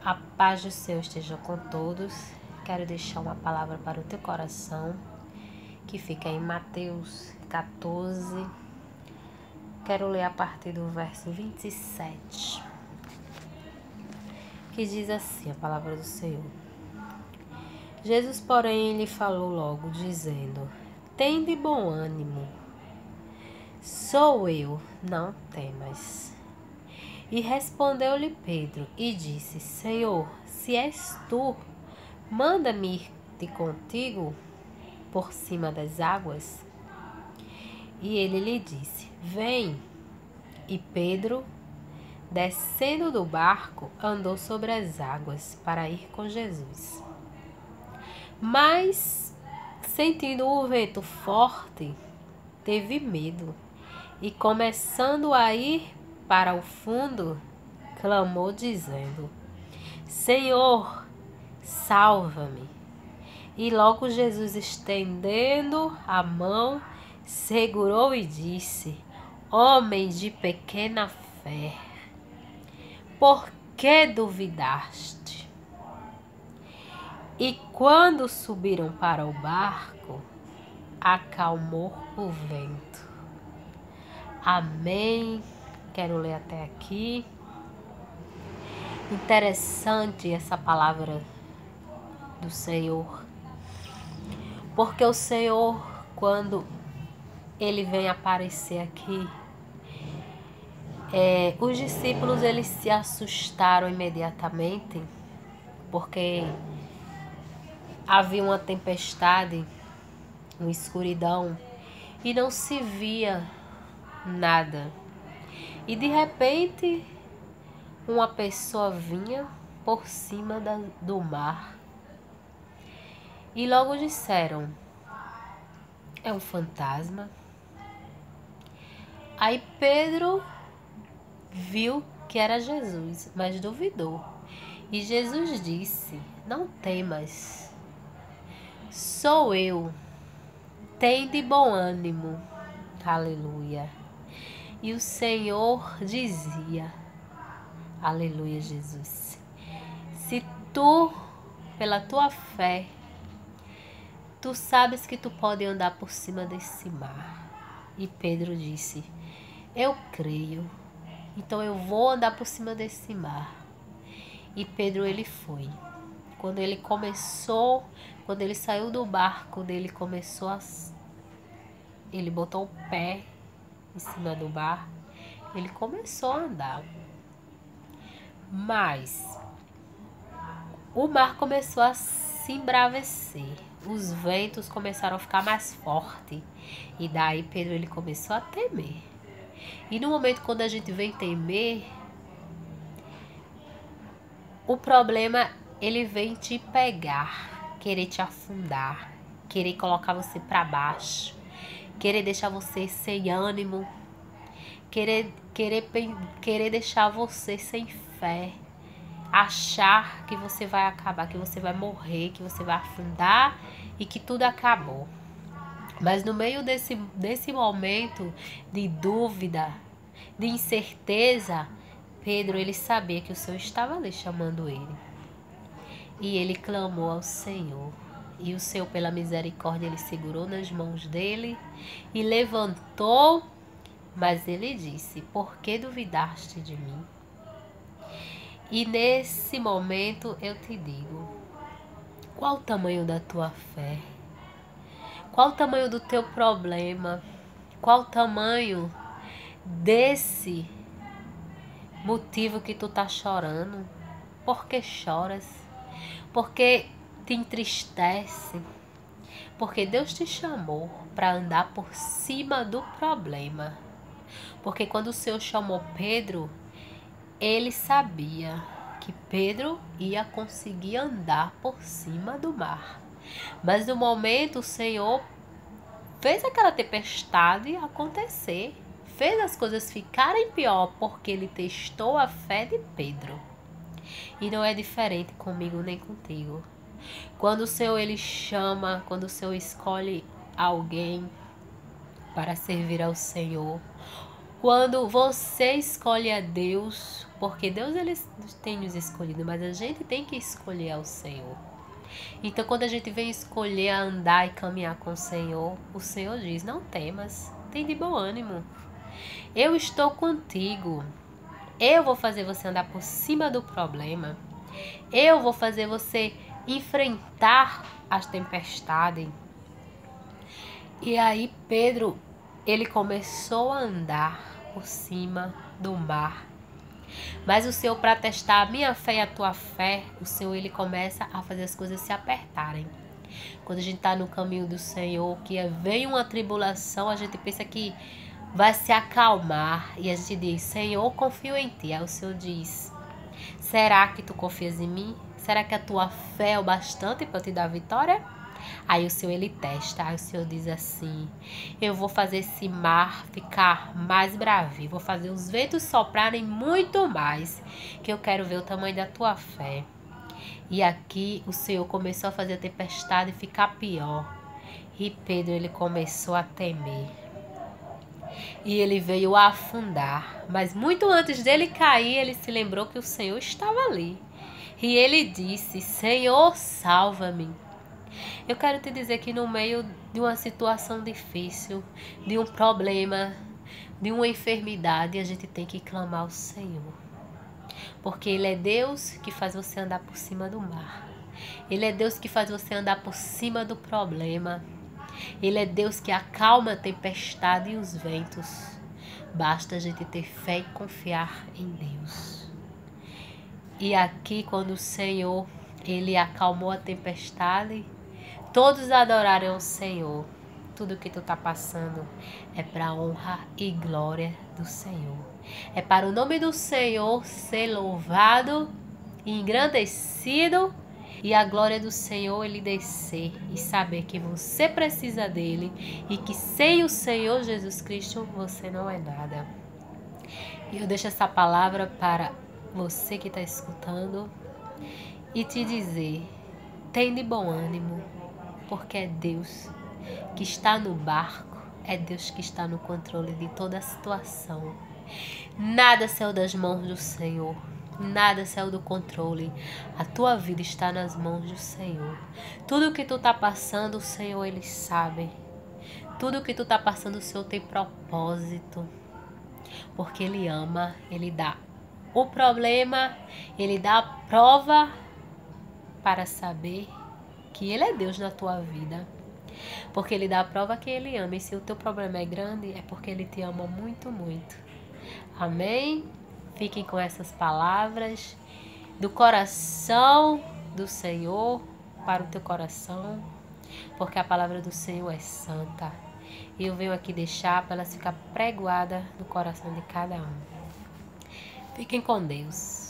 A paz do Senhor esteja com todos. Quero deixar uma palavra para o teu coração, que fica em Mateus 14. Quero ler a partir do verso 27, que diz assim a palavra do Senhor. Jesus, porém, lhe falou logo, dizendo: Tende bom ânimo, sou eu, não temas. E respondeu-lhe Pedro e disse: Senhor, se és tu, manda-me ir contigo por cima das águas. E ele lhe disse: Vem. E Pedro, descendo do barco, andou sobre as águas para ir com Jesus. Mas, sentindo o vento forte, teve medo e, começando a ir para o fundo, clamou dizendo: Senhor, salva-me. E logo Jesus, estendendo a mão, segurou e disse: Homem de pequena fé, por que duvidaste? E quando subiram para o barco, acalmou o vento. Amém. Quero ler até aqui. Interessante essa palavra do Senhor, porque o Senhor, quando Ele vem aparecer aqui, os discípulos eles se assustaram imediatamente, porque havia uma tempestade, uma escuridão, e não se via nada. E de repente, uma pessoa vinha por cima do mar. E logo disseram: é um fantasma. Aí Pedro viu que era Jesus, mas duvidou. E Jesus disse: não temas, sou eu, tende bom ânimo. Aleluia. E o Senhor dizia: aleluia, Jesus. Se tu, pela tua fé, tu sabes que tu pode andar por cima desse mar. E Pedro disse: eu creio, então eu vou andar por cima desse mar. E Pedro, ele foi. Quando ele saiu do barco dele, ele botou o pé em cima do bar, ele começou a andar. Mas o mar começou a se embravecer, os ventos começaram a ficar mais fortes, e daí Pedro ele começou a temer. E no momento quando a gente vem temer, o problema ele vem te pegar, querer te afundar, querer colocar você para baixo, querer deixar você sem ânimo, querer deixar você sem fé, achar que você vai acabar, que você vai morrer, que você vai afundar e que tudo acabou. Mas no meio desse momento de dúvida, de incerteza, Pedro ele sabia que o Senhor estava ali chamando ele. E ele clamou ao Senhor. E o Senhor, pela misericórdia, ele segurou nas mãos dele e levantou. Mas ele disse: por que duvidaste de mim? E nesse momento eu te digo: qual o tamanho da tua fé? Qual o tamanho do teu problema? Qual o tamanho desse motivo que tu tá chorando? Por que choras? Por que te entristece? Porque Deus te chamou para andar por cima do problema. Porque quando o Senhor chamou Pedro, ele sabia que Pedro ia conseguir andar por cima do mar. Mas no momento o Senhor fez aquela tempestade acontecer. Fez as coisas ficarem pior porque ele testou a fé de Pedro. E não é diferente comigo nem contigo. Quando o Senhor ele chama, quando o Senhor escolhe alguém para servir ao Senhor, Quando você escolhe a Deus, porque Deus ele tem nos escolhido, mas a gente tem que escolher ao Senhor. Então, quando a gente vem escolher andar e caminhar com o Senhor diz: não temas, tem de bom ânimo. Eu estou contigo. Eu vou fazer você andar por cima do problema. Eu vou fazer você enfrentar as tempestades. E aí Pedro, ele começou a andar por cima do mar. Mas o Senhor, para testar a minha fé e a tua fé, o Senhor, ele começa a fazer as coisas se apertarem. Quando a gente está no caminho do Senhor, que vem uma tribulação, a gente pensa que vai se acalmar. E a gente diz: Senhor, confio em ti. Aí o Senhor diz: será que tu confias em mim? Será que a tua fé é o bastante para eu te dar a vitória? Aí o Senhor, ele testa. Aí o Senhor diz assim: eu vou fazer esse mar ficar mais bravio. Vou fazer os ventos soprarem muito mais. Que eu quero ver o tamanho da tua fé. E aqui o Senhor começou a fazer a tempestade ficar pior. E Pedro, ele começou a temer. E ele veio a afundar. Mas muito antes dele cair, ele se lembrou que o Senhor estava ali. E ele disse: Senhor, salva-me. Eu quero te dizer que no meio de uma situação difícil, de um problema, de uma enfermidade, a gente tem que clamar ao Senhor. Porque Ele é Deus que faz você andar por cima do mar. Ele é Deus que faz você andar por cima do problema. Ele é Deus que acalma a tempestade e os ventos. Basta a gente ter fé e confiar em Deus. E aqui, quando o Senhor, ele acalmou a tempestade, todos adoraram o Senhor. Tudo que tu tá passando é para a honra e glória do Senhor. É para o nome do Senhor ser louvado e engrandecido, e a glória do Senhor ele descer e saber que você precisa dele e que sem o Senhor Jesus Cristo você não é nada. E eu deixo essa palavra para você que está escutando e te dizer: tem de bom ânimo, porque é Deus que está no barco, é Deus que está no controle de toda a situação. Nada saiu das mãos do Senhor, nada saiu do controle. A tua vida está nas mãos do Senhor. Tudo que tu está passando, o Senhor ele sabe. Tudo que tu está passando, o Senhor tem propósito, porque ele ama, ele dá o problema, ele dá a prova para saber que ele é Deus na tua vida. Porque ele dá a prova que ele ama. E se o teu problema é grande, é porque ele te ama muito, muito. Amém? Fiquem com essas palavras do coração do Senhor para o teu coração. Porque a palavra do Senhor é santa. E eu venho aqui deixar para ela ficar pregoada no coração de cada um. Fiquem com Deus.